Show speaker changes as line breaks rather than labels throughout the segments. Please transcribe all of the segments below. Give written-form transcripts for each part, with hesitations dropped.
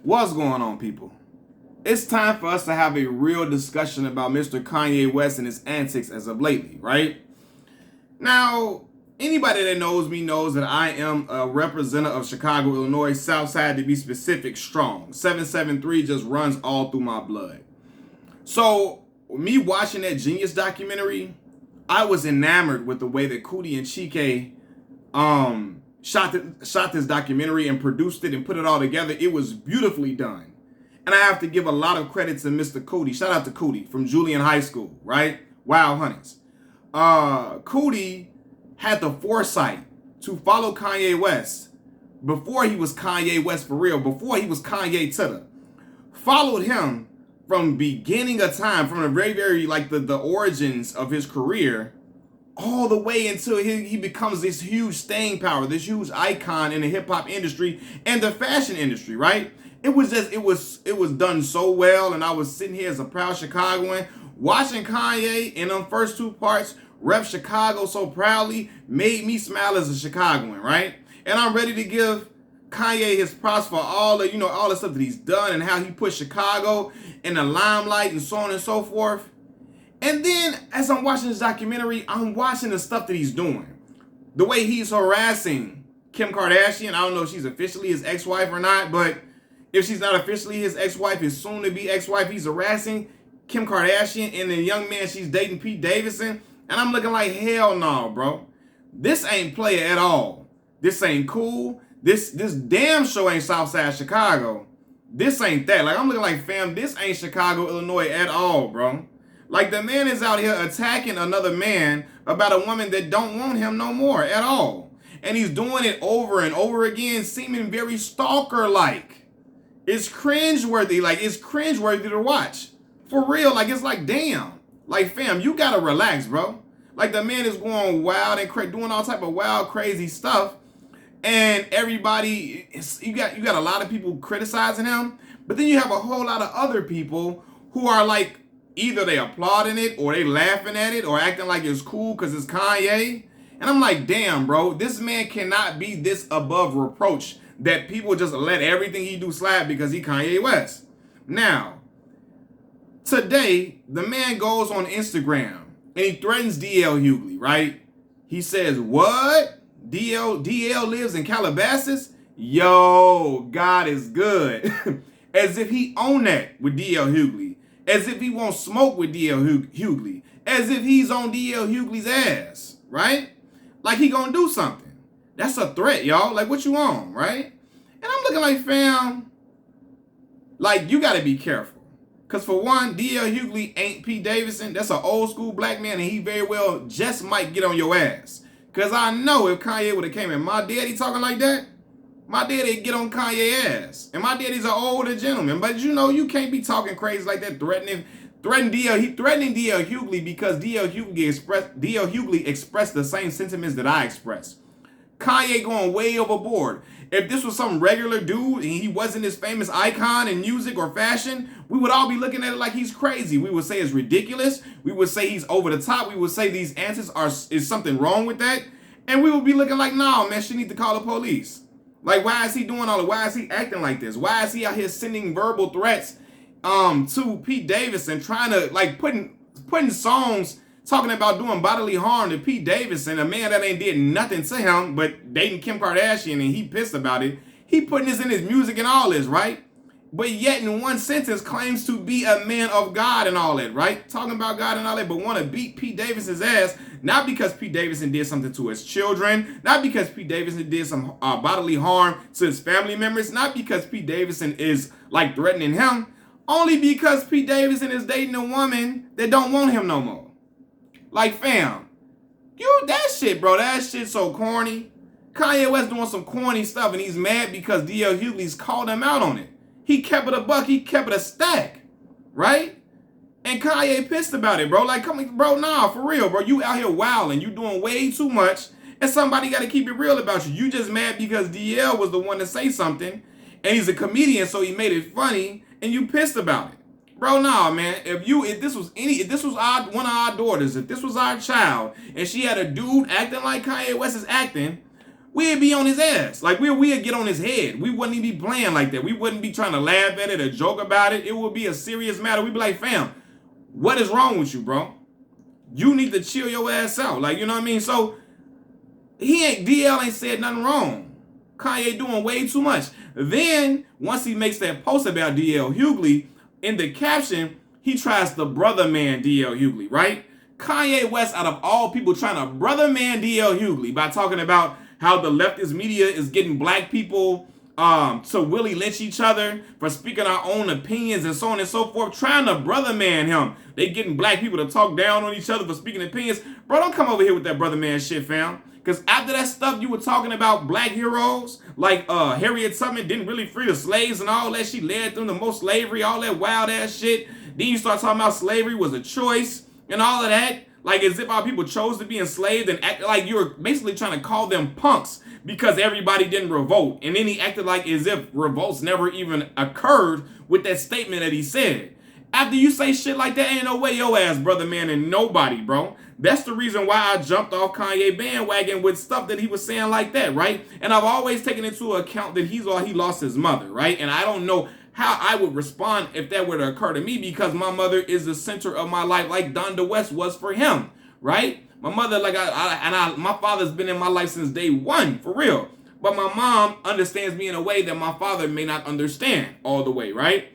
What's going on, people? It's time for us to have a real discussion about Mr. Kanye West and his antics as of lately, right? Now, anybody that knows me knows that I am a representative of Chicago, Illinois, Southside to be specific, strong. 773 just runs all through my blood. So, me watching that Genius documentary, I was enamored with the way that Cootie and Chike shot this documentary and produced it and put it all together. It was beautifully done. And I have to give a lot of credit to Mr. Cootie. Shout out to Cootie from Julian High School, right? Wild Huntings. Cootie had the foresight to follow Kanye West before he was Kanye West for real, before he was Kanye Titter. Followed him from beginning of time, from the very like the origins of his career, all the way until he becomes this huge staying power, this huge icon in the hip hop industry and the fashion industry, right? It was done so well, and I was sitting here as a proud Chicagoan watching Kanye in them first two parts rep Chicago so proudly made me smile as a Chicagoan, right? And I'm ready to give Kanye his props for all the stuff that he's done and how he put Chicago in the limelight and so on and so forth. And then as I'm watching this documentary, I'm watching the stuff that he's doing. The way he's harassing Kim Kardashian. I don't know if she's officially his ex-wife or not, but if she's not officially his ex-wife, his soon-to-be ex-wife, he's harassing Kim Kardashian and the young man she's dating, Pete Davidson. And I'm looking like, hell no, bro. This ain't player at all. This ain't cool. This damn show ain't Southside Chicago. This ain't that. Like, I'm looking like, fam, this ain't Chicago, Illinois at all, bro. Like, the man is out here attacking another man about a woman that don't want him no more at all. And he's doing it over and over again, seeming very stalker-like. It's cringeworthy. Like, it's cringeworthy to watch. For real. Like, it's like, damn. Like, fam, you gotta relax, bro. Like, the man is going wild and doing all type of wild, crazy stuff. And everybody, you got a lot of people criticizing him. But then you have a whole lot of other people who are like, either they applauding it or they laughing at it or acting like it's cool because it's Kanye. And I'm like, damn, bro, this man cannot be this above reproach that people just let everything he do slide because he Kanye West. Now, today, the man goes on Instagram and he threatens DL Hughley, right? He says, what? DL lives in Calabasas? Yo, God is good. As if he owned that with DL Hughley. As if he won't smoke with DL Hughley. As if he's on DL Hughley's ass, right? Like he gonna do something. That's a threat, y'all. Like, what you on, right? And I'm looking like, fam, like, you gotta be careful. Because for one, DL Hughley ain't Pete Davidson. That's an old school black man, and he very well just might get on your ass. Because I know if Kanye would have came in my daddy talking like that, my daddy'd get on Kanye's ass. And my daddy's an older gentleman. But you know, you can't be talking crazy like that, threatening DL Hughley because DL Hughley expressed the same sentiments that I expressed. Kanye going way overboard. If this was some regular dude and he wasn't this famous icon in music or fashion, we would all be looking at it like he's crazy. We would say it's ridiculous. We would say he's over the top. We would say these answers is something wrong with that. And we would be looking like, nah, man, she need to call the police. Like, why is he doing all that? Why is he acting like this? Why is he out here sending verbal threats to Pete Davidson, trying to, like, putting songs talking about doing bodily harm to Pete Davidson, a man that ain't did nothing to him but dating Kim Kardashian, and he pissed about it. He putting this in his music and all this, right? But yet in one sentence claims to be a man of God and all that, right? Talking about God and all that, but want to beat Pete Davidson's ass, not because Pete Davidson did something to his children, not because Pete Davidson did some bodily harm to his family members, not because Pete Davidson is like threatening him, only because Pete Davidson is dating a woman that don't want him no more. Like, fam, that shit, bro, that shit's so corny. Kanye West doing some corny stuff, and he's mad because DL Hughley's called him out on it. He kept it a buck, he kept it a stack, right? And Kanye pissed about it, bro. Like, come on, bro, nah, for real, bro. You out here wilding, you doing way too much, and somebody got to keep it real about you. You just mad because DL was the one to say something, and he's a comedian, so he made it funny, and you pissed about it. Bro, nah, man. If this was one of our daughters, if this was our child, and she had a dude acting like Kanye West is acting, we'd be on his ass. Like, we'd get on his head. We wouldn't even be playing like that. We wouldn't be trying to laugh at it or joke about it. It would be a serious matter. We'd be like, fam, what is wrong with you, bro? You need to chill your ass out. Like, you know what I mean? So, DL ain't said nothing wrong. Kanye doing way too much. Then, once he makes that post about DL Hughley, in the caption, he tries to brother man DL Hughley, right? Kanye West, out of all people, trying to brother man DL Hughley by talking about how the leftist media is getting black people to Willie lynch each other for speaking our own opinions and so on and so forth, trying to brother man him. They getting black people to talk down on each other for speaking opinions. Bro, don't come over here with that brother man shit, fam. Because after that stuff you were talking about black heroes, like Harriet Tubman didn't really free the slaves and all that, she led them to most slavery, all that wild ass shit. Then you start talking about slavery was a choice and all of that. Like as if our people chose to be enslaved and act like you were basically trying to call them punks because everybody didn't revolt. And then he acted like as if revolts never even occurred with that statement that he said. After you say shit like that, ain't no way your ass brother man and nobody, bro. That's the reason why I jumped off Kanye bandwagon with stuff that he was saying like that, right? And I've always taken into account that he lost his mother, right? And I don't know how I would respond if that were to occur to me because my mother is the center of my life like Donda West was for him, right? My mother, like my father's been in my life since day one, for real. But my mom understands me in a way that my father may not understand all the way, right?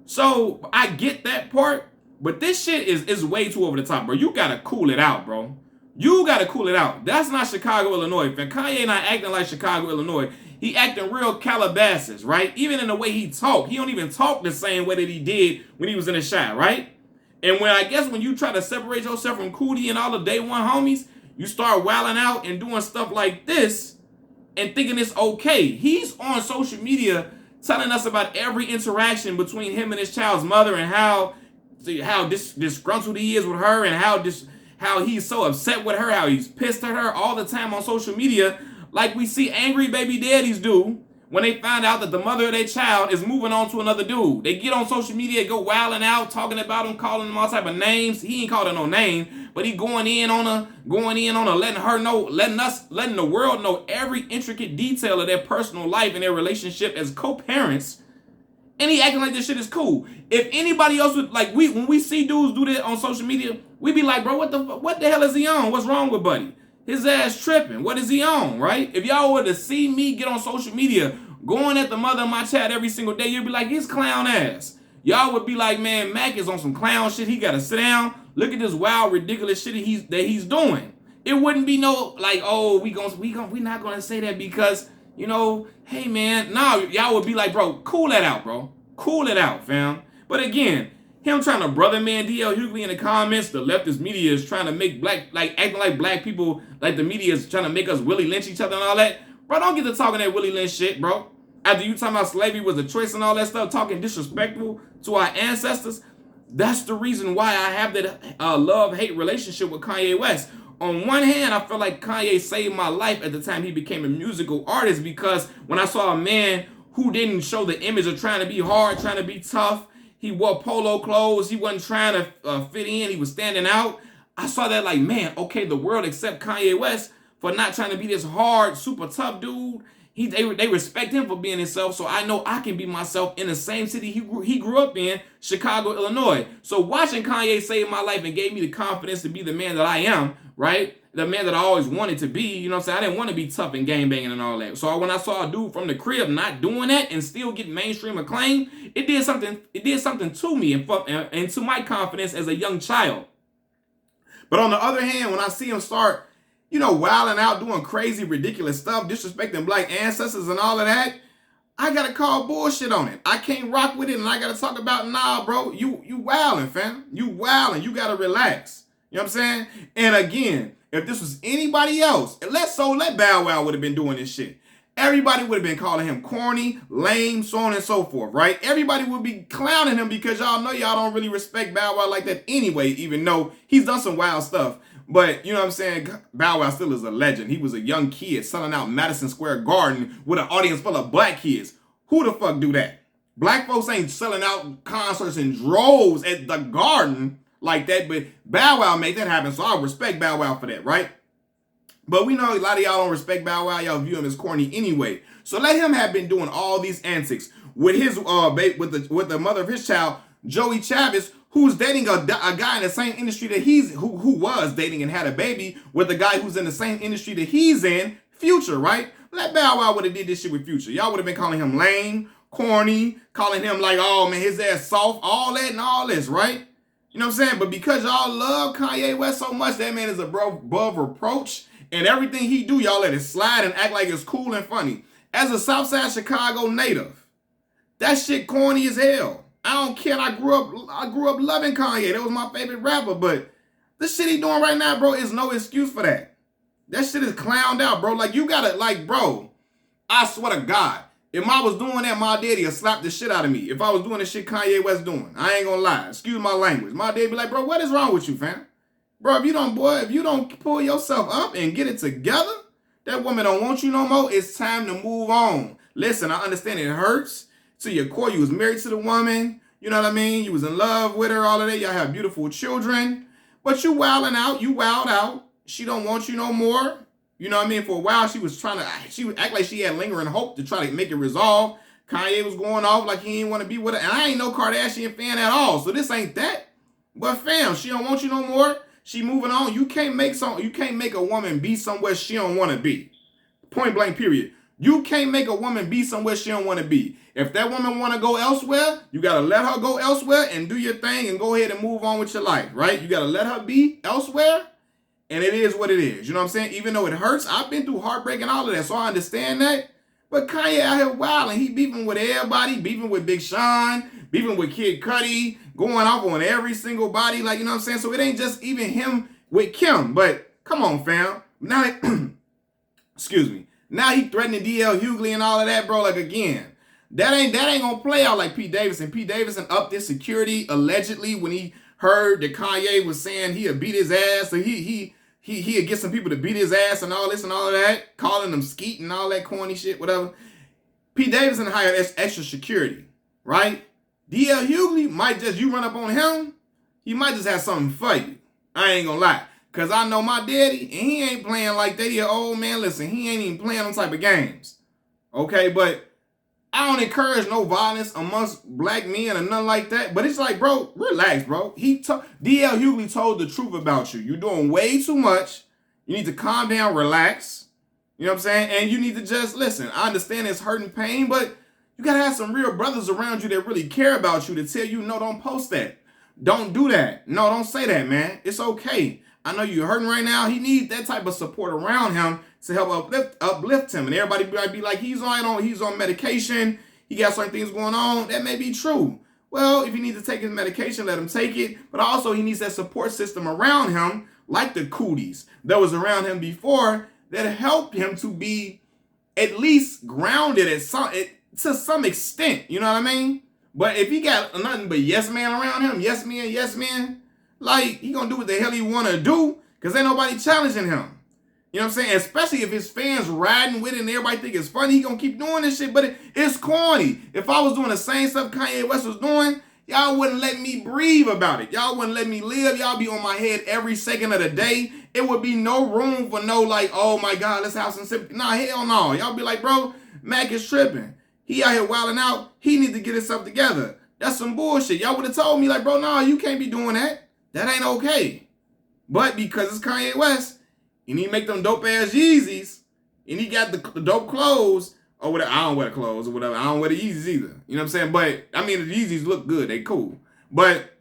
So I get that part, but this shit is way too over the top, bro. You gotta cool it out, bro. You gotta cool it out. That's not Chicago, Illinois. Fam. Kanye not acting like Chicago, Illinois. He acting real Calabasas, right? Even in the way he talk. He don't even talk the same way that he did when he was in the shot, right? And when you try to separate yourself from Cootie and all the day one homies, you start wilding out and doing stuff like this and thinking it's okay. He's on social media telling us about every interaction between him and his child's mother and how disgruntled he is with her and how he's so upset with her, how he's pissed at her all the time on social media, like we see angry baby daddies do when they find out that the mother of their child is moving on to another dude. They get on social media, go wilding out, talking about him, calling him all type of names. He ain't calling no name, but he going in on her, letting her know, letting the world know every intricate detail of their personal life and their relationship as co-parents. And he acting like this shit is cool. If anybody else would, like, when we see dudes do that on social media, we be like, bro, what the hell is he on? What's wrong with Buddy? His ass tripping. What is he on, right? If y'all were to see me get on social media going at the mother of my child every single day, you'd be like, his clown ass. Y'all would be like, man, Mac is on some clown shit. He got to sit down. Look at this wild, ridiculous shit that he's doing. It wouldn't be no, like, oh, we not going to say that because, you know, hey, man. No, y'all would be like, bro, cool that out, bro. Cool it out, fam. But again, him trying to brother man DL Hughley in the comments, the leftist media is trying to make acting like black people, like the media is trying to make us Willie lynch each other and all that. Bro, don't get to talking that Willie lynch shit, bro. After you talking about slavery was a choice and all that stuff, talking disrespectful to our ancestors, that's the reason why I have that love-hate relationship with Kanye West. On one hand, I feel like Kanye saved my life at the time he became a musical artist because when I saw a man who didn't show the image of trying to be hard, trying to be tough, he wore polo clothes. He wasn't trying to fit in. He was standing out. I saw that like, man, okay, the world accept Kanye West for not trying to be this hard, super tough dude. They respect him for being himself, so I know I can be myself in the same city he grew up in, Chicago, Illinois. So watching Kanye save my life and gave me the confidence to be the man that I am, right? The man that I always wanted to be, you know what I'm saying? I didn't want to be tough and gangbanging and all that. So when I saw a dude from the crib not doing that and still getting mainstream acclaim, it did something to me and to my confidence as a young child. But on the other hand, when I see him start, you know, wilding out, doing crazy, ridiculous stuff, disrespecting black ancestors and all of that, I gotta call bullshit on it. I can't rock with it, and I gotta talk about, nah, bro, you wilding, fam. You wilding. You gotta relax. You know what I'm saying? And again, if this was anybody else, let Bow Wow would have been doing this shit. Everybody would have been calling him corny, lame, so on and so forth, right? Everybody would be clowning him because y'all know y'all don't really respect Bow Wow like that anyway, even though he's done some wild stuff. But, you know what I'm saying, Bow Wow still is a legend. He was a young kid selling out Madison Square Garden with an audience full of black kids. Who the fuck do that? Black folks ain't selling out concerts in droves at the Garden like that, but Bow Wow made that happen, so I respect Bow Wow for that, right? But we know a lot of y'all don't respect Bow Wow. Y'all view him as corny anyway. So let him have been doing all these antics with his with the mother of his child, Joey Chavez, who's dating a guy in the same industry that who was dating and had a baby with a guy who's in the same industry that he's in, Future, right? Let Bow Wow would have did this shit with Future. Y'all would have been calling him lame, corny, calling him like, oh man, his ass soft, all that and all this, right? You know what I'm saying? But because y'all love Kanye West so much, that man is above reproach. And everything he do, y'all let it slide and act like it's cool and funny. As a Southside Chicago native, that shit corny as hell. I don't care. I grew up loving Kanye. That was my favorite rapper. But the shit he doing right now, bro, is no excuse for that. That shit is clowned out, bro. Like, you gotta, like, bro, I swear to God, if I was doing that, my daddy would slap the shit out of me. If I was doing the shit Kanye West doing, I ain't gonna lie. Excuse my language. My daddy be like, bro, what is wrong with you, fam? Bro, if you don't pull yourself up and get it together, that woman don't want you no more. It's time to move on. Listen, I understand it hurts to your core. You was married to the woman. You know what I mean? You was in love with her, all of that. Y'all have beautiful children. But you wilding out. You wild out. She don't want you no more. You know what I mean? For a while, she would act like she had lingering hope to try to make it resolve. Kanye was going off like he didn't want to be with her. And I ain't no Kardashian fan at all. So this ain't that. But fam, she don't want you no more. She moving on. You can't make a woman be somewhere she don't want to be. Point blank, period. You can't make a woman be somewhere she don't want to be. If that woman want to go elsewhere, you got to let her go elsewhere and do your thing and go ahead and move on with your life, right? You got to let her be elsewhere, and it is what it is. You know what I'm saying? Even though it hurts, I've been through heartbreak and all of that, so I understand that. But Kanye out here wilding. He beefing with everybody, beefing with Big Sean, beefing with Kid Cudi, going off on every single body, like, you know what I'm saying? So it ain't just even him with Kim. But come on, fam. Now, excuse me. Now he threatening DL Hughley and all of that, bro. Like, again, that ain't gonna play out like Pete Davidson. Pete Davidson upped his security allegedly when he heard that Kanye was saying he'd beat his ass. So he'd get some people to beat his ass and all this and all of that, calling them skeet and all that corny shit, whatever. Pete Davidson hired extra security, right? DL Hughley might just, you run up on him, he might just have something for you. I ain't gonna lie. Because I know my daddy, and he ain't playing like that. He an old man. Listen, he ain't even playing them type of games. Okay, but I don't encourage no violence amongst black men or nothing like that. But it's like, bro, relax, bro. DL Hughley told the truth about you. You're doing way too much. You need to calm down, relax. You know what I'm saying? And you need to just listen. I understand it's hurt and pain, but you got to have some real brothers around you that really care about you to tell you, no, don't post that. Don't do that. No, don't say that, man. It's okay. I know you're hurting right now. He needs that type of support around him to help uplift him. And everybody might be like, he's on medication. He got certain things going on. That may be true. Well, if he needs to take his medication, let him take it. But also he needs that support system around him, like the cooties that was around him before, that helped him to be at least grounded to some extent. You know what I mean? But if he got nothing but yes man around him, yes man, like, he gonna do what the hell he wanna do, because ain't nobody challenging him. You know what I'm saying? Especially if his fans riding with it and everybody think it's funny, he gonna keep doing this shit, but it's corny. If I was doing the same stuff Kanye West was doing, y'all wouldn't let me breathe about it. Y'all wouldn't let me live. Y'all be on my head every second of the day. It would be no room for no, like, oh my God, let's have some sympathy. Nah, hell no. Y'all be like, bro, Mac is tripping. He out here wilding out. He need to get himself together. That's some bullshit. Y'all would have told me, like, bro, nah, you can't be doing that. That ain't okay. But because it's Kanye West, and he make them dope ass Yeezys, and he got the dope clothes, or whatever. I don't wear the clothes or whatever. I don't wear the Yeezys either. You know what I'm saying? But, I mean, the Yeezys look good. They cool. But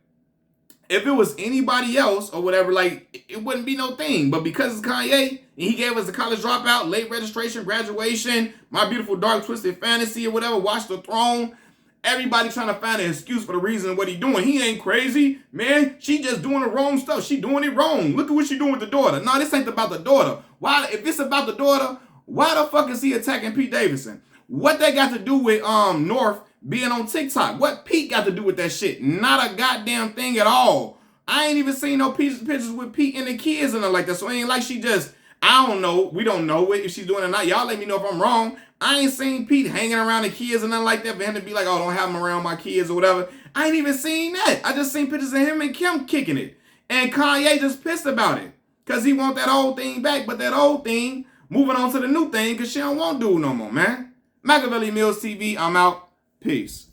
if it was anybody else or whatever, like, it wouldn't be no thing. But because it's Kanye, and he gave us the college dropout, late registration, graduation, My Beautiful Dark Twisted Fantasy or whatever, Watch the Throne, everybody trying to find an excuse for the reason what he doing. He ain't crazy, man. She just doing the wrong stuff. She doing it wrong. Look at what she doing with the daughter. No, this ain't about the daughter. Why? If it's about the daughter, why the fuck is he attacking Pete Davidson? What that got to do with North being on TikTok? What Pete got to do with that shit? Not a goddamn thing at all. I ain't even seen no pictures with Pete and the kids and nothing like that. So it ain't like she just, I don't know. We don't know if she's doing it or not. Y'all let me know if I'm wrong. I ain't seen Pete hanging around the kids and nothing like that for him to be like, oh, don't have him around my kids or whatever. I ain't even seen that. I just seen pictures of him and Kim kicking it. And Kanye just pissed about it. Because he want that old thing back, but that old thing moving on to the new thing because she don't want dude no more, man. Machiavelli Mills TV, I'm out. Peace.